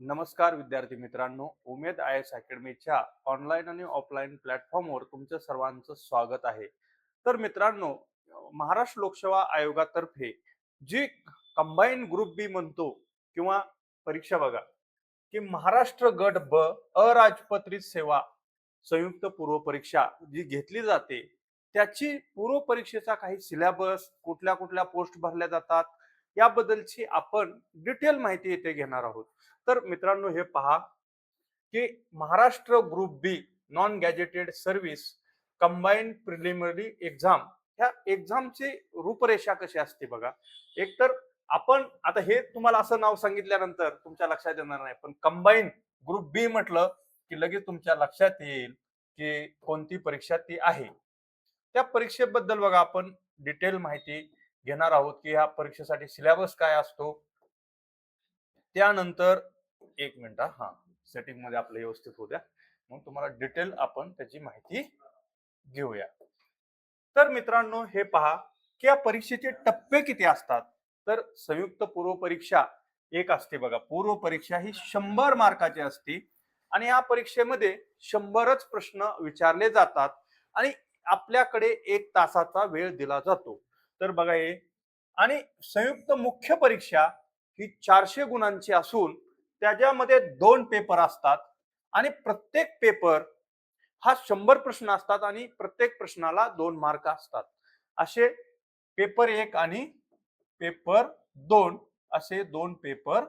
नमस्कार विद्यार्थी मित्रांनो, उमेद आय एस अकॅडमीच्या ऑनलाईन आणि ऑफलाईन प्लॅटफॉर्मवर तुमचं सर्वांचं स्वागत आहे. तर मित्रांनो, महाराष्ट्र लोकसेवा आयोगातर्फे जी कंबाईन ग्रुप बी म्हणतो किंवा परीक्षा बघा, की महाराष्ट्र गट ब अराजपत्रित सेवा संयुक्त पूर्व परीक्षा जी घेतली जाते, त्याची पूर्व परीक्षेचा काही सिलेबस, कुठल्या कुठल्या पोस्ट भरल्या जातात, याबद्दलची आपण डिटेल माहिती इथे घेणार आहोत. तर मित्रांनो, हे पहा, की Maharashtra group B non gazetted service combined preliminary exam, ह्या एक्झामची रूपरेषा कशी असते बघा. एकतर आपण आता हे तुम्हाला असं नाव सांगितल्यानंतर तुमच्या लक्षात येणार नाही, पण कंबाईन ग्रुप बी म्हटलं की लगेच तुमच्या लक्षात येईल की कोणती परीक्षा ती आहे. त्या परीक्षेबद्दल बघा आपण डिटेल माहिती घेणार आहोत, की ह्या परीक्षेसाठी सिलेबस काय असतो. त्यानंतर एक मिनिट, हा सेटिंग मध्ये आपलं व्यवस्थित होऊ द्या, मग तुम्हाला डिटेल आपण त्याची माहिती घेऊया. तर मित्रांनो, हे पहा, की या परीक्षेचे टप्पे किती असतात. तर संयुक्त पूर्व परीक्षा एक असते बघा. पूर्व परीक्षा ही 100 मार्काची असते आणि या परीक्षेमध्ये 100च प्रश्न विचारले जातात आणि आपल्याकडे 1 तासाचा वेळ दिला जातो. तर बघा हे, आणि संयुक्त मुख्य परीक्षा ही 400 गुणांची असून त्याच्यामध्ये 2 पेपर असतात आणि प्रत्येक पेपर हा 100 प्रश्न असतात आणि प्रत्येक प्रश्नाला 2 मार्क असतात. असे पेपर एक आणि पेपर 2 असे 2 पेपर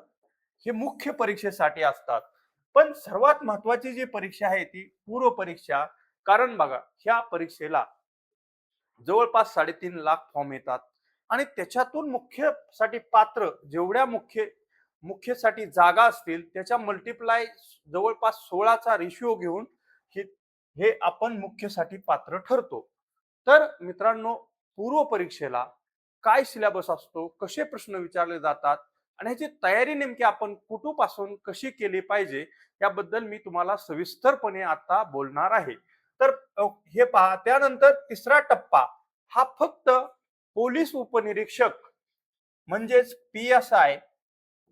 हे मुख्य परीक्षेसाठी असतात. पण सर्वात महत्वाची जी परीक्षा आहे ती पूर्व परीक्षा. कारण बघा, ह्या परीक्षेला जवळपास 3.5 लाख फॉर्म येतात आणि त्याच्यातून मुख्यसाठी पात्र जेवढ्या मुख्यसाठी जागा असतील त्याच्या मल्टिप्लाय जवळपास 16चा रेशिओ घेऊन हे हे आपण मुख्यसाठी पात्र ठरतो. तर मित्रांनो, पूर्व परीक्षेला काय सिलेबस असतो, कसे प्रश्न विचारले जातात आणि ह्याची तयारी नेमकी आपण कुठूपासून कशी केली पाहिजे, याबद्दल मी तुम्हाला सविस्तरपणे आता बोलणार आहे. तर हे पहा, त्यानंतर तिसरा टप्पा हा फक्त पोलीस उपनिरीक्षक म्हणजेच PSI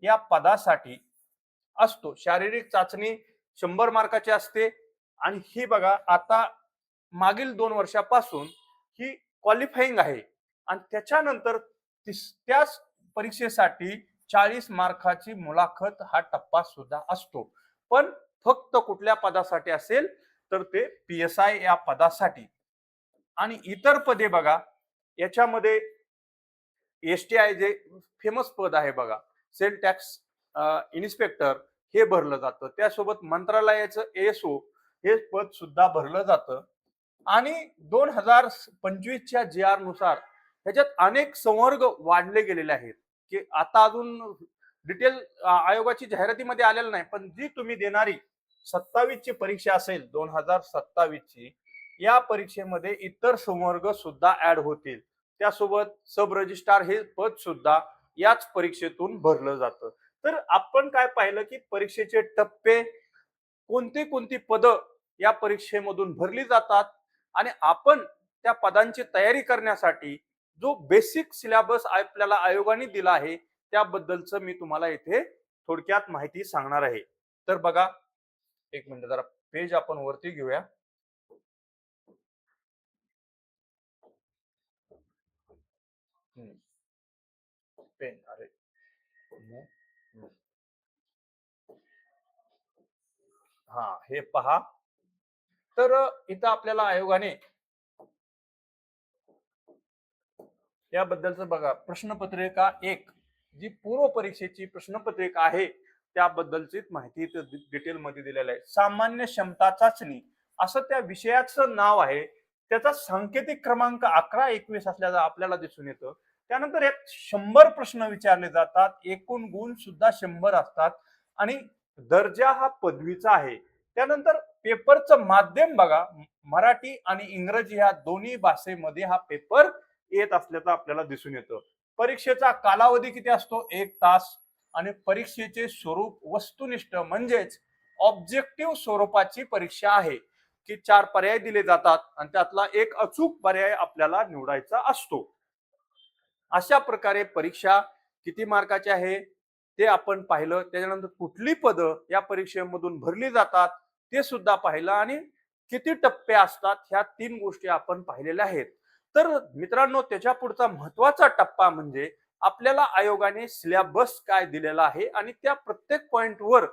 या पदासाठी असतो. शारीरिक चाचणी 100 मार्काची असते आणि ही बघा आता मागील 2 वर्षापासून ही क्वालिफाईंग आहे आणि त्याच्यानंतर त्याच परीक्षेसाठी 40 मार्काची मुलाखत हा टप्पा सुद्धा असतो. पण फक्त कुठल्या पदासाठी असेल तर ते PSI या पदासाठी. आणि इतर पदे बघा, याच्यामध्ये STI जे फेमस पद आहे बघा, सेल टॅक्स इन्स्पेक्टर, हे भरलं जातं. त्यासोबत मंत्रालयाचं ASO हे पद सुद्धा भरलं जातं. आणि 2025च्या JR नुसार ह्याच्यात अनेक संवर्ग वाढले गेलेले आहेत, की आता अजून डिटेल आयोगाची जाहिरातीमध्ये आलेलं नाही, पण जी तुम्ही देणारी 27 ची परीक्षा असेल, 2027 ची, या परीक्षेमध्ये इतर संवर्ग सुद्धा ऍड होतील. त्यासोबत सब रजिस्ट्रार हे पद सुद्धा याच परीक्षेतून भरलं जातं. तर आपण काय पाहिलं, की परीक्षेचे टप्पे, कोणती कोणती पद या परीक्षेमधून भरली जातात आणि आपण त्या पदांची तयारी करण्यासाठी जो बेसिक सिलेबस आपल्याला आयोगाने दिला आहे त्याबद्दलचं मी तुम्हाला इथे थोडक्यात माहिती सांगणार आहे. तर बघा, एक मिनिट, जरा पेज आपण वरती घेऊया. पेन, अरे, हा, हे पहा. तर इथं आपल्याला आयोगाने याबद्दलचं बघा, प्रश्नपत्रिका एक, जी पूर्व परीक्षेची प्रश्नपत्रिका आहे त्याबद्दलची माहिती डिटेल मध्ये दिलेलं आहे. सामान्य क्षमता चाचणी असं त्या विषयाचं नाव आहे. त्याचा सांकेतिक क्रमांक 1121 असल्याचं आपल्याला दिसून येतं. त्यानंतर यात 100 प्रश्न विचारले जातात, एकूण गुण सुद्धा 100 असतात आणि दर्जा हा पदवीचा आहे. त्यानंतर पेपरचं माध्यम बघा, मराठी आणि इंग्रजी ह्या दोन्ही भाषेमध्ये हा पेपर येत असल्याचं आपल्याला दिसून येतं. परीक्षेचा कालावधी किती असतो? 1 तास. आणि परीक्षेचे स्वरूप वस्तुनिष्ठ म्हणजेच ऑब्जेक्टिव्ह स्वरूपाची परीक्षा आहे, की 4 पर्याय दिले जातात आणि त्यातला एक अचूक पर्याय आपल्याला निवडायचा असतो. अशा प्रकारे परीक्षा किती मार्काची आहे? ते आपण पाहिलं. त्याच्यानंतर कुठली पदं या परीक्षेमधून भरली जातात ते सुद्धा पाहिलं आणि किती टप्पे असतात ह्या 3 गोष्टी आपण पाहिलेल्या आहेत. तर मित्रांनो, त्याच्या पुढचा महत्वाचा टप्पा म्हणजे आपल्याला आयोगाने सिलेबस काय दिलेला आहे आणि त्या प्रत्येक पॉइंटवर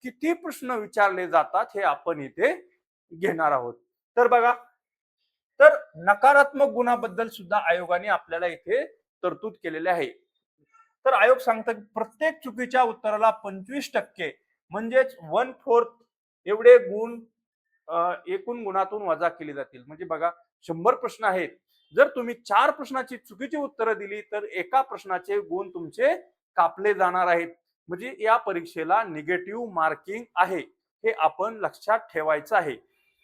किती प्रश्न विचारले जातात हे आपण इथे घेणार आहोत. तर बघा, तर नकारात्मक गुणाबद्दल सुद्धा आयोगाने आपल्याला इथे तरतूद केलेली आहे. तर आयोग सांगतं की प्रत्येक चुकीच्या उत्तराला 25% म्हणजेच 1/4 एवढे गुण एकूण गुणातून वजा केली जातील. म्हणजे बघा, 100 प्रश्न आहेत. जर तुम्ही 4 प्रश्नाची चुकीची उत्तरं दिली तर एका प्रश्नाचे गुण तुमचे कापले जाणार आहेत. म्हणजे या परीक्षेला निगेटिव्ह मार्किंग आहे, हे आपण लक्षात ठेवायचं आहे.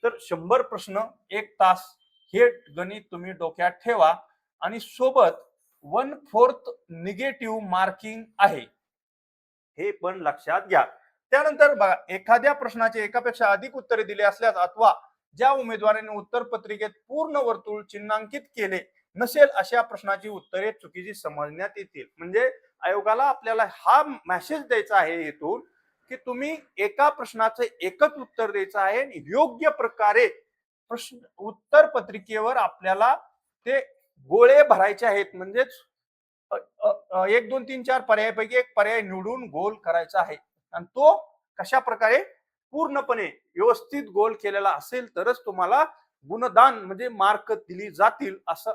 तर 100 प्रश्न 1 तास हे गणित तुम्ही डोक्यात ठेवा आणि सोबत 1/4 निगेटिव्ह मार्किंग आहे, हे पण लक्षात घ्या. त्यानंतर बघा, एखाद्या प्रश्नाचे एकापेक्षा अधिक उत्तरे दिली असल्यास अथवा ज्या उमेदवाराने उत्तर पत्रिकेत पूर्ण वर्तुळ चिन्हांकित केले नसेल अशा प्रश्नाची उत्तरे चुकीची समजण्यात येतील. म्हणजे आयोगाला आपल्याला हा मेसेज द्यायचा आहे इथून की तुम्ही एका प्रश्नाचं एकच उत्तर द्यायचं आहे. योग्य प्रकारे प्रश्न उत्तर पत्रिकेवर आपल्याला ते गोळे भरायचे आहेत. म्हणजेच 1 2 3 4 पर्यायापैकी एक पर्याय निवडून गोल करायचा आहे आणि तो कशा प्रकारे पूर्णपणे व्यवस्थित गोल केलेला असेल तरच तुम्हाला गुणदान म्हणजे मार्क दिली जातील, असं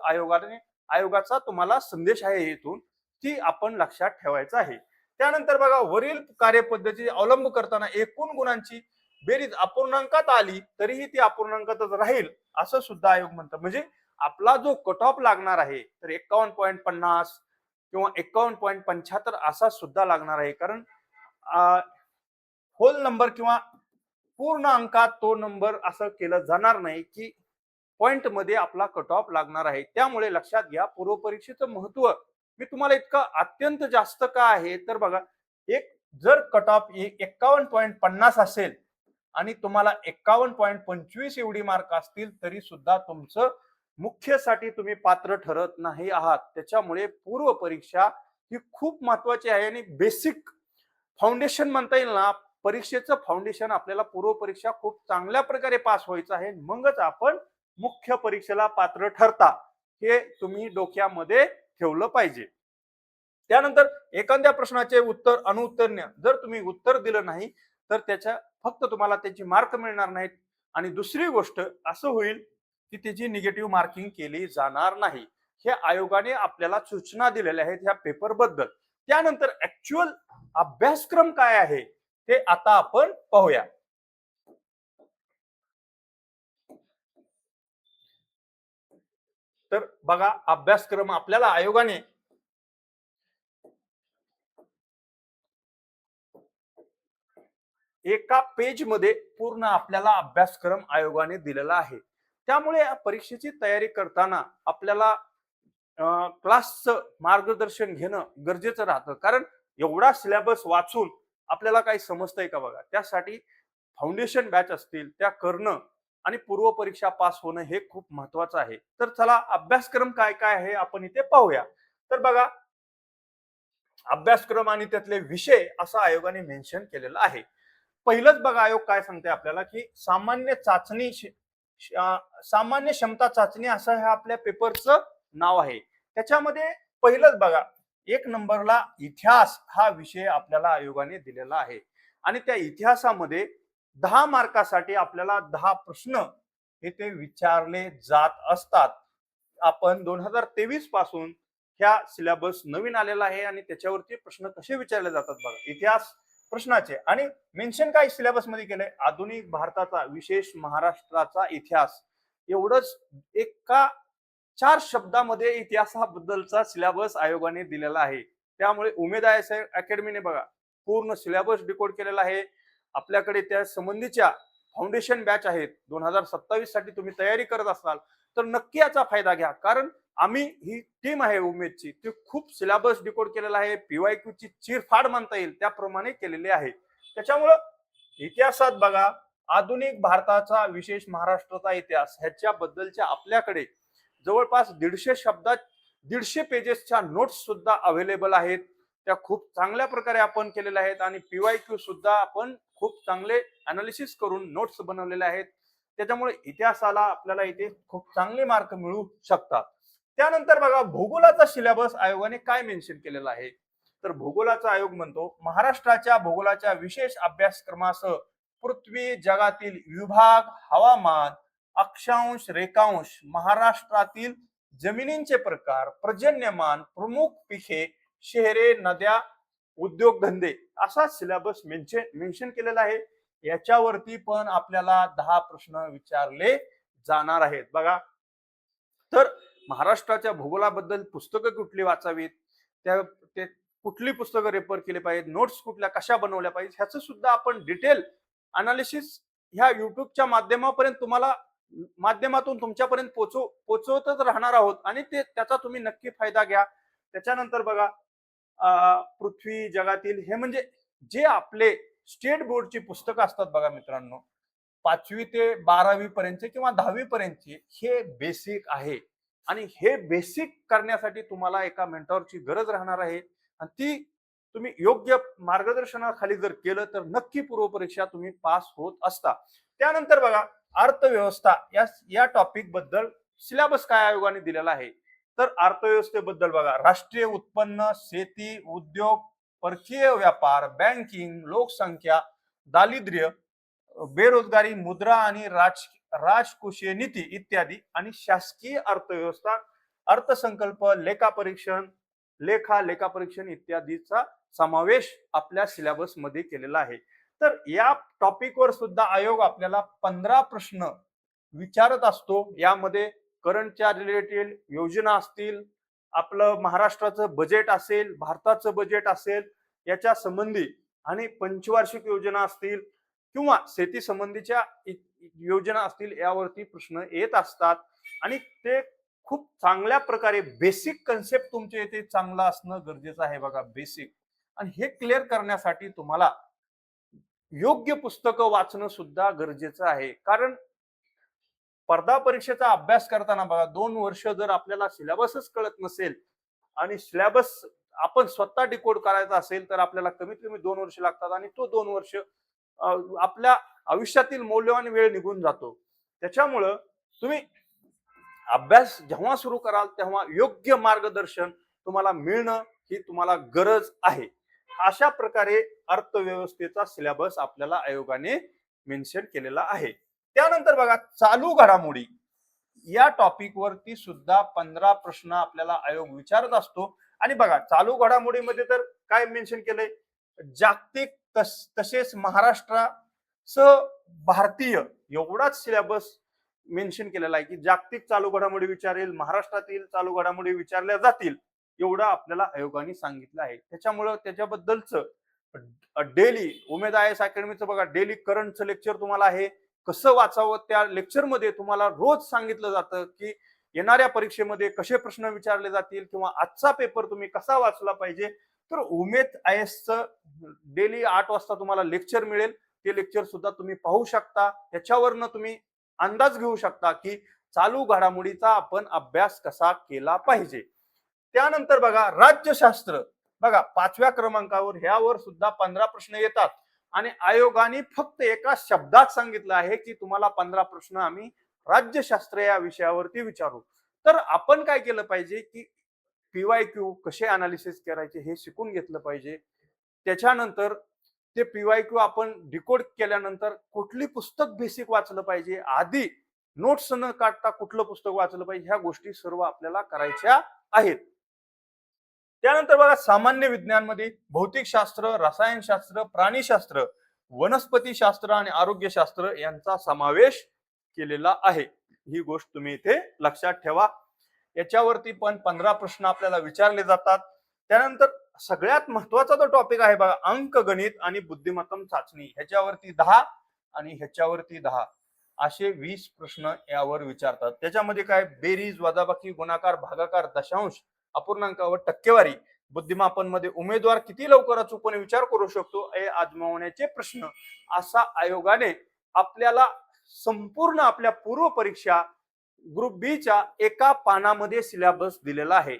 आयोगाचा तुम्हाला संदेश आहे इथून, ती आपण लक्षात ठेवायचं आहे. त्यानंतर बघा, वरील कार्यपद्धती अवलंब करताना एकूण गुणांची बेरीज अपूर्णांकात आली तरीही ती अपूर्णांकातच राहील असं सुद्धा आयोग म्हणतं. म्हणजे आपला जो कट ऑफ लागणार आहे तर 51.50 किंवा 51.75 असा सुद्धा लागणार आहे. कारण होल नंबर किंवा पूर्ण अंकात तो नंबर असं केलं जाणार नाही की पॉइंट मध्ये आपला कट ऑफ लागणार आहे. त्यामुळे लक्षात घ्या, पूर्व परीक्षेचं महत्व मी तुम्हाला इतकं अत्यंत जास्त का आहे तर बघा, एक जर कट ऑफ 51.50 असेल आणि तुम्हाला 51.25 एवढी मार्क असतील तरी सुद्धा तुमचं मुख्यसाठी तुम्ही पात्र ठरत नाही आहात. त्याच्यामुळे पूर्व परीक्षा ही खूप महत्वाची आहे आणि बेसिक फाउंडेशन म्हणता येईल ना, परीक्षेचं फाउंडेशन आपल्याला पूर्व परीक्षा खूप चांगल्या प्रकारे पास व्हायचं आहे, मगच आपण मुख्य परीक्षेला पात्र ठरता, हे तुम्ही डोक्यामध्ये ठेवलं पाहिजे. त्यानंतर एखाद्या प्रश्नाचे उत्तर अनुत्तरने जर तुम्ही उत्तर दिलं नाही तर त्याच्या फक्त तुम्हाला त्याची मार्क मिळणार नाहीत आणि दुसरी गोष्ट असं होईल की त्याची निगेटिव्ह मार्किंग केली जाणार नाही. हे आयोगाने आपल्याला सूचना दिलेल्या आहेत ह्या पेपर बद्दल. त्यानंतर ऍक्च्युअल अभ्यासक्रम काय आहे ते आता आपण पाहूया. तर बघा, अभ्यासक्रम आपल्याला आयोगाने एका पेज मध्ये पूर्ण आपल्याला अभ्यासक्रम आयोगाने दिलेला आहे. त्यामुळे या परीक्षेची तयारी करताना आपल्याला क्लासचं मार्गदर्शन घेणं गरजेचं राहतं. कारण एवढा सिलेबस वाचून आपल्याला काही समजतंय का बघा. त्यासाठी फाउंडेशन बॅच असतील त्या करणं आणि पूर्व परीक्षा पास होणं हे खूप महत्वाचं आहे. तर चला, अभ्यासक्रम काय काय आहे आपण इथे पाहूया. तर बघा, अभ्यासक्रम आणि त्यातले विषय असं आयोगाने मेन्शन केलेलं आहे. पहिलंच बघा, आयोग काय सांगते आपल्याला की सामान्य क्षमता चाचणी असं हे आपल्या पेपरचं नाव आहे. त्याच्यामध्ये पहिलंच बघा, 1 नंबरला इतिहास हा विषय आपल्याला आयोगाने दिलेला आहे आणि त्या इतिहासामध्ये 10 मार्कासाठी आपल्याला 10 प्रश्न हे ते विचारले जात असतात. आपण 2023 पासून ह्या सिलेबस नवीन आलेला आहे आणि त्याच्यावरती प्रश्न कसे विचारले जातात बघा. इतिहास प्रश्नाचे आणि मेन्शन काय सिलेबस मध्ये केलंय, आधुनिक भारताचा विशेष महाराष्ट्राचा इतिहास, एवढंच एका 4 शब्दामध्ये इतिहासाबद्दलचा सिलेबस आयोगाने दिलेला आहे. त्यामुळे उमेद अकॅडमीने बघा पूर्ण सिलेबस डिकोड केलेला आहे. आपल्याकडे त्या संबंधीच्या फाउंडेशन बॅच आहेत. 2027 साठी तुम्ही तयारी करत असाल तर नक्की याचा फायदा घ्या. कारण आम्ही ही टीम आहे उमेदची, ती खूप सिलेबस डिकोड केलेला आहे. पीवायक्यू ची चिरफाड म्हणता येईल त्याप्रमाणे केलेली आहे. त्याच्यामुळं इतिहासात बघा, आधुनिक भारताचा विशेष महाराष्ट्राचा इतिहास ह्याच्याबद्दलच्या आपल्याकडे जवळपास 150 शब्दात 150 पेजेसच्या नोट्स सुद्धा अवेलेबल आहेत. त्या खूप चांगल्या प्रकारे आपण केलेल्या आहेत आणि PYQ सुद्धा आपण खूप चांगले अनालिसिस करून नोट्स बनवलेले आहेत. त्याच्यामुळे इतिहासाला आपल्याला इथे खूप चांगले मार्क मिळू शकतात. त्यानंतर बघा भूगोलाचा सिलेबस आयोगाने काय मेन्शन केलेला आहे. तर भूगोलाचा आयोग म्हणतो महाराष्ट्राच्या भूगोलाच्या विशेष अभ्यासक्रमासह पृथ्वी जगातील विभाग, हवामान, अक्षांश, रेखांश, महाराष्ट्रातील जमिनींचे प्रकार, पर्जन्यमान, प्रमुख पिके, शहरे, नद्या, उद्योगधंदे असा सिलेबस मेन्शन केलेला आहे. याच्यावरती पण आपल्याला 10 प्रश्न विचारले जाणार आहेत. बघा, तर महाराष्ट्राच्या भूगोलाबद्दल पुस्तकं कुठली वाचावीत, त्या ते कुठली पुस्तकं रेफर केली पाहिजेत, नोट्स कुठल्या कशा बनवल्या पाहिजे, ह्याचं सुद्धा आपण डिटेल अनालिसिस ह्या युट्यूबच्या माध्यमातून तुमच्यापर्यंत पोचवतच राहणार आहोत आणि त्याचा तुम्ही नक्की फायदा घ्या. त्याच्यानंतर बघा, पृथ्वी जगातील हे म्हणजे जे आपले स्टेट बोर्डची पुस्तकं असतात बघा मित्रांनो, 5वी ते 12वी पर्यंत किंवा 10वी पर्यंतचे हे बेसिक आहे आणि हे बेसिक करण्यासाठी तुम्हाला एका मेंटॉरची गरज राहणार आहे आणि ती तुम्ही योग्य मार्गदर्शनाखाली जर केलं तर नक्की पूर्वपरीक्षा तुम्ही पास होत असता. त्यानंतर बघा, अर्थव्यवस्था या टॉपिक बद्दल सिलेबस काय आयोगाने दिलेला आहे. तर अर्थव्यवस्थेबद्दल बघा, राष्ट्रीय उत्पन्न, शेती, उद्योग, परकीय व्यापार, बँकिंग, लोकसंख्या, दारिद्र्य, बेरोजगारी, मुद्रा आणि राजकोषीय नीती इत्यादी आणि शासकीय अर्थव्यवस्था, अर्थसंकल्प, लेखापरीक्षण इत्यादीचा समावेश आपल्या सिलेबस मध्ये केलेला आहे. तर या टॉपिकवर सुद्धा आयोग आपल्याला 15 प्रश्न विचारत असतो. यामध्ये करंटच्या रिलेटेड योजना असतील, आपलं महाराष्ट्राचं बजेट असेल, भारताचं बजेट असेल, याच्या संबंधी आणि पंचवार्षिक योजना असतील किंवा शेती संबंधीच्या योजना असतील, यावरती प्रश्न येत असतात आणि ते खूप चांगल्या प्रकारे बेसिक कन्सेप्ट तुमच्या इथे चांगला असणं गरजेचं आहे. बघा, बेसिक, आणि हे क्लिअर करण्यासाठी तुम्हाला योग्य पुस्तकं वाचणं सुद्धा गरजेचं आहे. कारण स्पर्धा परीक्षेचा अभ्यास करताना बघा, 2 वर्ष जर आपल्याला सिलेबसच कळत नसेल आणि सिलेबस आपण स्वतः डिकोड करायचा असेल तर आपल्याला कमीत कमी 2 वर्ष लागतात आणि तो 2 वर्ष आपल्या आयुष्यातील मौल्यवान वेळ निघून जातो. त्याच्यामुळं तुम्ही अभ्यास जेव्हा सुरू कराल तेव्हा योग्य मार्गदर्शन तुम्हाला मिळणं ही तुम्हाला गरज आहे. अशा प्रकारे अर्थव्यवस्थेचा सिलेबस आपल्याला आयोगाने मेन्शन केलेला आहे. त्यानंतर बघा, चालू घडामोडी या टॉपिक वरती सुद्धा 15 प्रश्न आपल्याला आयोग विचारत असतो. आणि बघा, चालू घडामोडीमध्ये तर काय मेन्शन केलंय, जागतिक तसेच महाराष्ट्रासह भारतीय एवढाच सिलेबस मेन्शन केलेला आहे की जागतिक चालू घडामोडी विचारेल, महाराष्ट्रातील चालू घडामोडी विचारल्या जातील, एवढं आपल्याला आयोगाने सांगितलं आहे. त्याच्यामुळं त्याच्याबद्दलच डेली उमेद IAS अकॅडमीचं बघा, डेली करंटचं लेक्चर तुम्हाला आहे, कसं वाचावं त्या लेक्चरमध्ये तुम्हाला रोज सांगितलं जातं की येणाऱ्या परीक्षेमध्ये कसे प्रश्न विचारले जातील किंवा आजचा पेपर तुम्ही कसा वाचला पाहिजे. तर उमेद IASचं डेली 8 वाजता तुम्हाला लेक्चर मिळेल. ते लेक्चर सुद्धा तुम्ही पाहू शकता. त्याच्यावरनं तुम्ही अंदाज घेऊ शकता की चालू घडामोडीचा आपण अभ्यास कसा केला पाहिजे. त्यानंतर बघा, राज्यशास्त्र बघा 5व्या क्रमांकावर, ह्यावर सुद्धा 15 प्रश्न येतात आणि आयोगाने फक्त एका शब्दात सांगितलं आहे की तुम्हाला 15 प्रश्न आम्ही राज्यशास्त्र या विषयावरती विचारू. तर आपण काय केलं पाहिजे की PYQ कसे अनालिसिस करायचे हे शिकून घेतलं पाहिजे. त्याच्यानंतर ते PYQ आपण डिकोड केल्यानंतर कुठली पुस्तक बेसिक वाचलं पाहिजे, आधी नोट्स न काढता कुठलं पुस्तक वाचलं पाहिजे, ह्या गोष्टी सर्व आपल्याला करायच्या आहेत. त्यानंतर बघा, सामान्य विज्ञानमध्ये भौतिकशास्त्र, रसायनशास्त्र, प्राणीशास्त्र, वनस्पतीशास्त्र आणि आरोग्यशास्त्र यांचा समावेश केलेला आहे. ही गोष्ट तुम्ही इथे लक्षात ठेवा. याच्यावरती पण 15 प्रश्न आपल्याला विचारले जातात. त्यानंतर सगळ्यात महत्वाचा जो टॉपिक आहे बघा, अंकगणित आणि बुद्धिमत्ता चाचणी, ह्याच्यावरती 10 आणि ह्याच्यावरती 10 असे 20 प्रश्न यावर विचारतात. त्याच्यामध्ये काय, बेरीज, वजाबाकी, गुणाकार, भागाकार, दशांश, अपूर्णांक व टक्केवारी, बुद्धिमापन मध्ये उमेदवार किती लवकर अचूकपणे विचार करू शकतो हे आजमावण्याचे प्रश्न, असा आयोगाने आपल्याला संपूर्ण आपल्या पूर्व परीक्षा ग्रुप बी च्या एका पानामध्ये सिलेबस दिलेला आहे.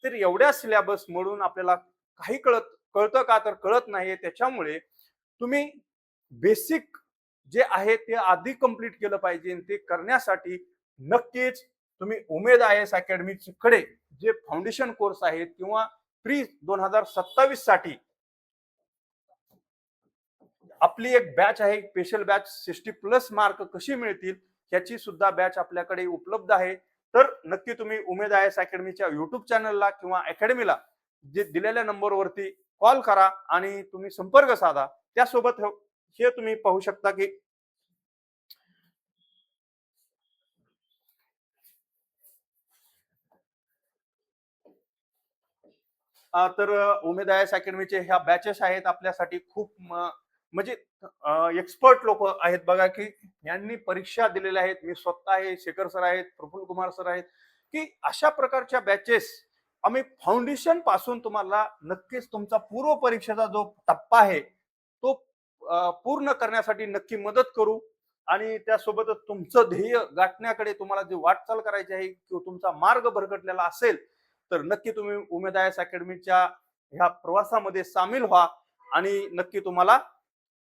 तर एवढ्या सिलेबस म्हणून आपल्याला काही कळतं का तर कळत नाहीये. त्याच्यामुळे तुम्ही बेसिक जे आहे ते आधी कंप्लीट केलं पाहिजे. ते करण्यासाठी नक्कीच तुम्ही उमेद IAS अकॅडमी कडे जे फाउंडेशन कोर्स आहेत किंवा प्री 2027 साठी आपली एक बॅच आहे, स्पेशल बॅच 60+ मार्क कशी मिळतील ह्याची सुद्धा बॅच आपल्याकडे उपलब्ध आहे. तर नक्की तुम्ही उमेद IAS अकॅडमीच्या युट्यूब चॅनलला किंवा अकॅडमीला जे दिलेल्या नंबरवरती कॉल करा आणि तुम्ही संपर्क साधा. त्यासोबत हे तुम्ही पाहू शकता की तर उमेद IAS अकॅडमीचे ह्या बॅचेस आहेत आपल्यासाठी खूप म्हणजे एक्सपर्ट लोक आहेत बघा की यांनी परीक्षा दिलेल्या आहेत. मी स्वतः आहे, शेखर सर आहेत, प्रफुल्ल कुमार सर आहेत, की अशा प्रकारच्या बॅचेस आम्ही फाउंडेशन पासून तुम्हाला नक्कीच तुमचा पूर्व परीक्षेचा जो टप्पा आहे तो पूर्ण करण्यासाठी नक्की मदत करू. आणि त्यासोबतच तुमचं ध्येय गाठण्याकडे तुम्हाला जी वाटचाल करायची आहे किंवा तुमचा मार्ग भरकटलेला असेल तर नक्की तुम्ही उमेद IAS अकॅडमीच्या ह्या प्रवासामध्ये सामील व्हा आणि नक्की तुम्हाला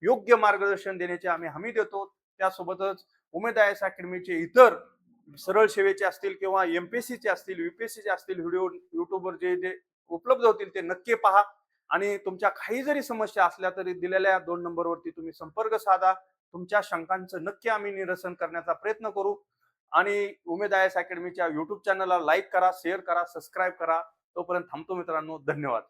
योग्य मार्गदर्शन देण्याची आम्ही हमी देतो. त्यासोबतच उमेद IAS अकॅडमीचे इतर सरळ सेवेचे असतील किंवा MPSC चे असतील, UPSC चे असतील व्हिडिओ युट्यूबवर जे जे उपलब्ध होतील ते नक्की पहा. आणि तुमच्या काही जरी समस्या असल्या तरी दिलेल्या 2 नंबरवरती तुम्ही संपर्क साधा. तुमच्या शंकांचं नक्की आम्ही निरसन करण्याचा प्रयत्न करू. आणि उमेद IAS अकॅडमीच्या युट्यूब चॅनलला लाईक करा, शेअर करा, सबस्क्राईब करा. तोपर्यंत थांबतो मित्रांनो. धन्यवाद.